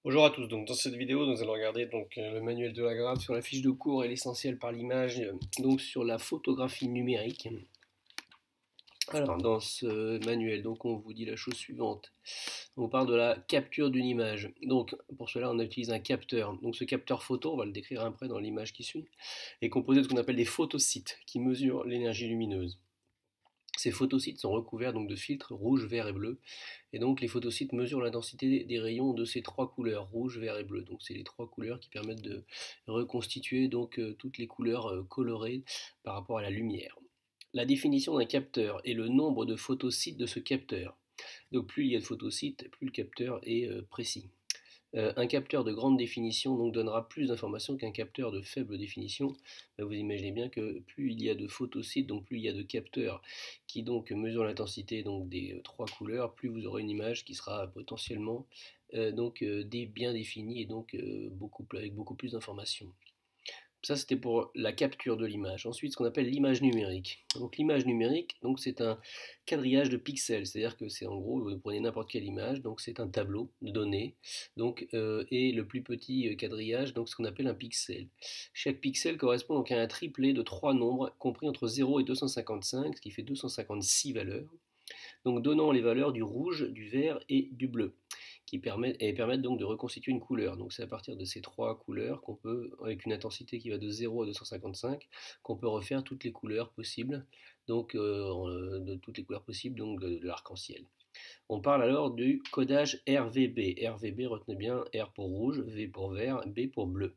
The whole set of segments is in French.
Bonjour à tous, donc dans cette vidéo nous allons regarder le manuel de la grave sur la fiche de cours et l'essentiel par l'image, donc sur la photographie numérique. Alors dans ce manuel donc on vous dit la chose suivante, on parle de la capture d'une image. Donc pour cela on utilise un capteur, donc ce capteur photo, on va le décrire après dans l'image qui suit, est composé de ce qu'on appelle des photosites qui mesurent l'énergie lumineuse. Ces photosites sont recouverts donc de filtres rouge, vert et bleu. Et donc les photosites mesurent l'intensité des rayons de ces trois couleurs, rouge, vert et bleu. Donc c'est les trois couleurs qui permettent de reconstituer toutes les couleurs colorées par rapport à la lumière. La définition d'un capteur est le nombre de photosites de ce capteur. Donc plus il y a de photosites, plus le capteur est précis. Un capteur de grande définition donc donnera plus d'informations qu'un capteur de faible définition. Vous imaginez bien que plus il y a de photosites, donc plus il y a de capteurs qui donc mesurent l'intensité des trois couleurs, plus vous aurez une image qui sera potentiellement bien définie et avec beaucoup plus d'informations. Ça, c'était pour la capture de l'image. Ensuite, ce qu'on appelle l'image numérique. Donc, l'image numérique, donc, c'est un quadrillage de pixels. C'est-à-dire que c'est en gros, vous prenez n'importe quelle image, donc c'est un tableau de données. Et le plus petit quadrillage, donc ce qu'on appelle un pixel. Chaque pixel correspond donc à un triplet de trois nombres compris entre 0 et 255, ce qui fait 256 valeurs. Donc, donnant les valeurs du rouge, du vert et du bleu qui permettent donc de reconstituer une couleur. Donc c'est à partir de ces trois couleurs qu'on peut, avec une intensité qui va de 0 à 255, qu'on peut refaire toutes les couleurs possibles, de toutes les couleurs possibles de l'arc-en-ciel. On parle alors du codage RVB. RVB, retenez bien, R pour rouge, V pour vert, B pour bleu.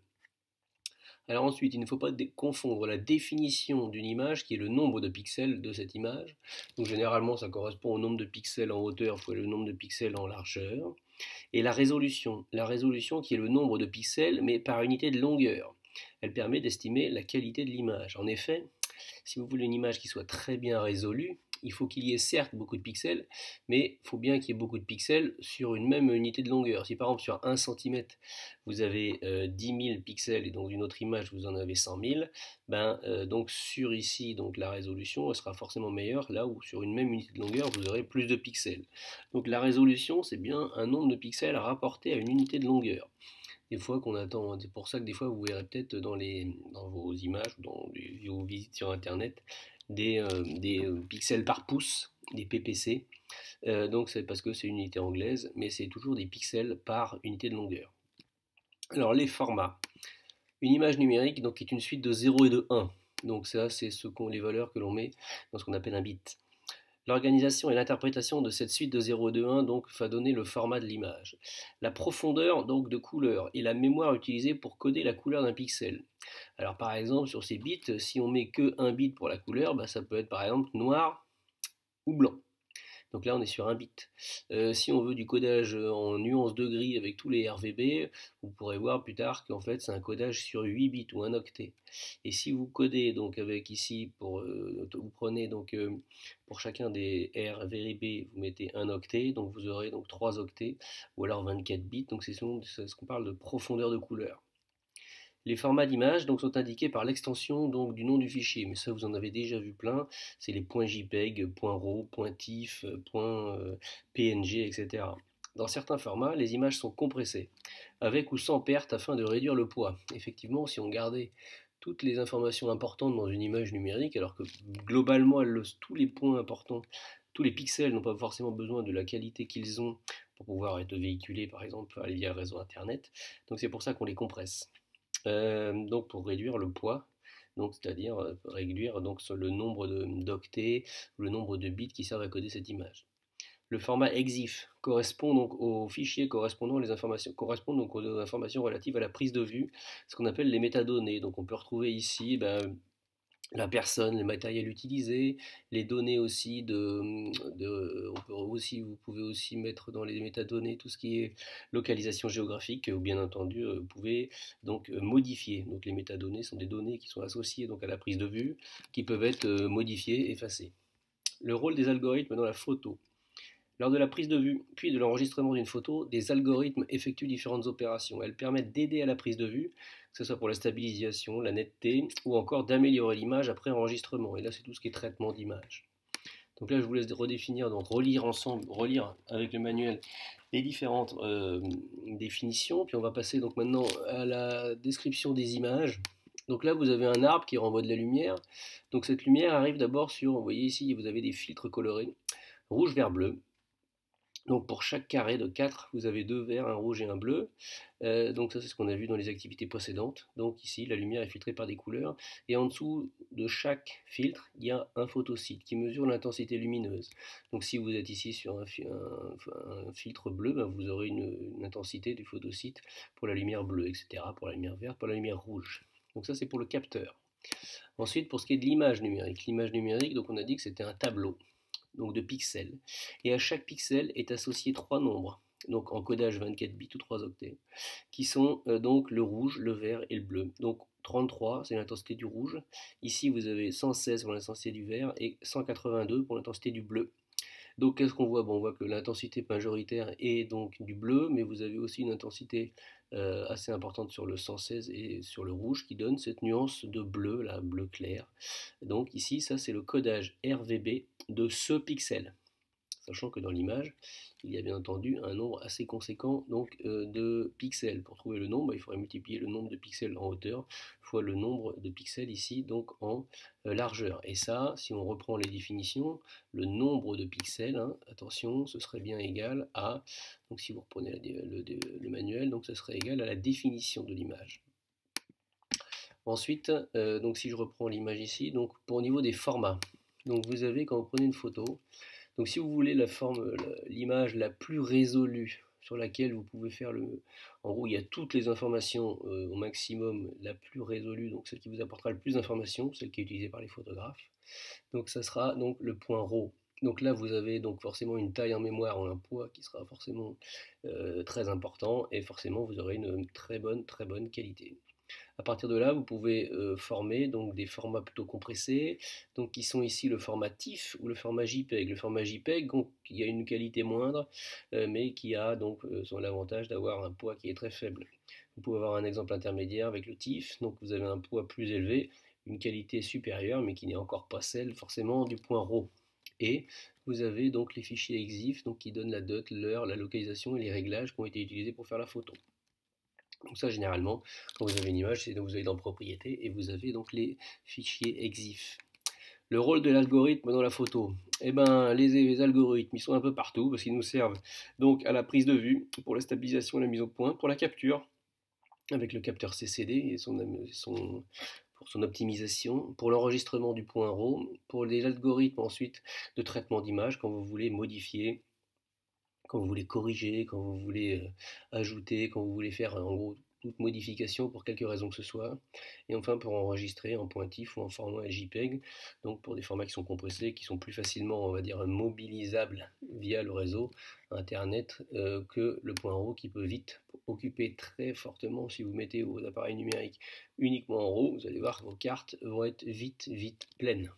Alors ensuite, il ne faut pas confondre la définition d'une image, qui est le nombre de pixels de cette image. Donc généralement, ça correspond au nombre de pixels en hauteur fois le nombre de pixels en largeur. Et la résolution qui est le nombre de pixels, mais par unité de longueur. Elle permet d'estimer la qualité de l'image. En effet, si vous voulez une image qui soit très bien résolue, il faut qu'il y ait certes beaucoup de pixels, mais il faut bien qu'il y ait beaucoup de pixels sur une même unité de longueur. Si par exemple sur 1 cm vous avez 10 000 pixels et dans une autre image vous en avez 100 000, donc sur ici donc la résolution elle sera forcément meilleure là où sur une même unité de longueur vous aurez plus de pixels. Donc la résolution c'est bien un nombre de pixels rapporté à une unité de longueur. Des fois qu'on attend, c'est pour ça que des fois vous verrez peut-être dans vos images ou dans vos visites sur internet des pixels par pouce, des PPC. Donc c'est parce que c'est une unité anglaise, mais c'est toujours des pixels par unité de longueur. Alors les formats. Une image numérique donc, est une suite de 0 et de 1. Donc ça c'est les valeurs que l'on met dans ce qu'on appelle un bit. L'organisation et l'interprétation de cette suite de 0 et de 1 donc, va donner le format de l'image. La profondeur donc, de couleur et la mémoire utilisée pour coder la couleur d'un pixel. Alors par exemple sur ces bits, si on met que un bit pour la couleur, ça peut être par exemple noir ou blanc. Donc là, on est sur un bit. Si on veut du codage en nuances de gris avec tous les RVB, vous pourrez voir plus tard qu'en fait, c'est un codage sur 8 bits ou un octet. Et si vous codez donc avec ici, vous prenez pour chacun des RVB, vous mettez un octet, donc vous aurez donc 3 octets, ou alors 24 bits. Donc c'est ce qu'on parle de profondeur de couleur. Les formats d'image sont indiqués par l'extension du nom du fichier, mais ça vous en avez déjà vu plein, c'est les .jpeg, .raw, .tif, .png, etc. Dans certains formats, les images sont compressées, avec ou sans perte afin de réduire le poids. Effectivement, si on gardait toutes les informations importantes dans une image numérique, alors que globalement, tous les points importants, tous les pixels n'ont pas forcément besoin de la qualité qu'ils ont pour pouvoir être véhiculés, par exemple, via le réseau Internet. Donc c'est pour ça qu'on les compresse. Donc pour réduire le poids, c'est-à-dire réduire le nombre d'octets, le nombre de bits qui servent à coder cette image. Le format EXIF correspond donc aux fichiers correspondant aux informations relatives à la prise de vue, ce qu'on appelle les métadonnées. Donc on peut retrouver ici la personne, le matériel utilisé, les données aussi vous pouvez aussi mettre dans les métadonnées tout ce qui est localisation géographique, ou bien entendu, vous pouvez modifier. Donc les métadonnées sont des données qui sont associées à la prise de vue, qui peuvent être modifiées, effacées. Le rôle des algorithmes dans la photo. Lors de la prise de vue, puis de l'enregistrement d'une photo, des algorithmes effectuent différentes opérations. Elles permettent d'aider à la prise de vue, que ce soit pour la stabilisation, la netteté, ou encore d'améliorer l'image après enregistrement. Et là, c'est tout ce qui est traitement d'image. Donc là, je vous laisse redéfinir, relire avec le manuel les différentes définitions, puis on va passer donc maintenant à la description des images. Donc là, vous avez un arbre qui renvoie de la lumière. Donc cette lumière arrive d'abord sur, vous voyez ici, vous avez des filtres colorés, rouge, vert, bleu. Donc pour chaque carré de 4, vous avez deux verts, un rouge et un bleu. Donc ça c'est ce qu'on a vu dans les activités précédentes. Donc ici la lumière est filtrée par des couleurs. Et en dessous de chaque filtre, il y a un photosite qui mesure l'intensité lumineuse. Donc si vous êtes ici sur un filtre bleu, ben, vous aurez une intensité du photosite pour la lumière bleue, etc. Pour la lumière verte, pour la lumière rouge. Donc ça c'est pour le capteur. Ensuite pour ce qui est de l'image numérique, donc on a dit que c'était un tableau donc de pixels. Et à chaque pixel est associé trois nombres, donc en codage 24 bits ou 3 octets, qui sont donc le rouge, le vert et le bleu. Donc 33, c'est l'intensité du rouge. Ici, vous avez 116 pour l'intensité du vert et 182 pour l'intensité du bleu. Donc qu'est-ce qu'on voit? Bon, on voit que l'intensité majoritaire est donc du bleu, mais vous avez aussi une intensité assez importante sur le 116 et sur le rouge qui donne cette nuance de bleu, là, bleu clair. Donc ici, ça c'est le codage RVB de ce pixel. Sachant que dans l'image, il y a bien entendu un nombre assez conséquent donc, de pixels. Pour trouver le nombre, il faudrait multiplier le nombre de pixels en hauteur fois le nombre de pixels ici donc en largeur. Et ça, si on reprend les définitions, le nombre de pixels, hein, attention, ce serait bien égal à, donc si vous reprenez le manuel, donc ce serait égal à la définition de l'image. Ensuite, donc si je reprends l'image ici, donc pour au niveau des formats, donc vous avez quand vous prenez une photo, donc si vous voulez l'image la plus résolue sur laquelle vous pouvez faire en gros il y a toutes les informations au maximum, la plus résolue, donc celle qui vous apportera le plus d'informations, celle qui est utilisée par les photographes. Donc ça sera donc le point RAW. Donc là vous avez donc forcément une taille en mémoire ou un poids qui sera forcément très important et forcément vous aurez une très bonne qualité. À partir de là, vous pouvez former donc des formats plutôt compressés, donc qui sont ici le format TIFF ou le format JPEG. Le format JPEG, donc, qui a une qualité moindre, mais qui a donc l'avantage d'avoir un poids qui est très faible. Vous pouvez avoir un exemple intermédiaire avec le TIFF, donc vous avez un poids plus élevé, une qualité supérieure, mais qui n'est encore pas celle forcément du point RAW. Et vous avez donc les fichiers EXIF, donc qui donnent la date, l'heure, la localisation et les réglages qui ont été utilisés pour faire la photo. Donc ça, généralement, quand vous avez une image, c'est donc vous allez dans Propriétés et vous avez donc les fichiers EXIF. Le rôle de l'algorithme dans la photo, eh ben, les algorithmes, ils sont un peu partout parce qu'ils nous servent donc à la prise de vue, pour la stabilisation et la mise au point, pour la capture, avec le capteur CCD et pour son optimisation, pour l'enregistrement du point RAW, pour les algorithmes ensuite de traitement d'image quand vous voulez modifier, quand vous voulez corriger, quand vous voulez ajouter, quand vous voulez faire en gros toute modification pour quelque raison que ce soit, et enfin pour enregistrer en pointif ou en format JPEG, donc pour des formats qui sont compressés, qui sont plus facilement, on va dire, mobilisables via le réseau internet que le point RAW qui peut vite occuper très fortement. Si vous mettez vos appareils numériques uniquement en RAW, vous allez voir que vos cartes vont être vite pleines.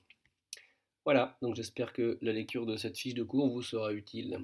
Voilà, donc j'espère que la lecture de cette fiche de cours vous sera utile.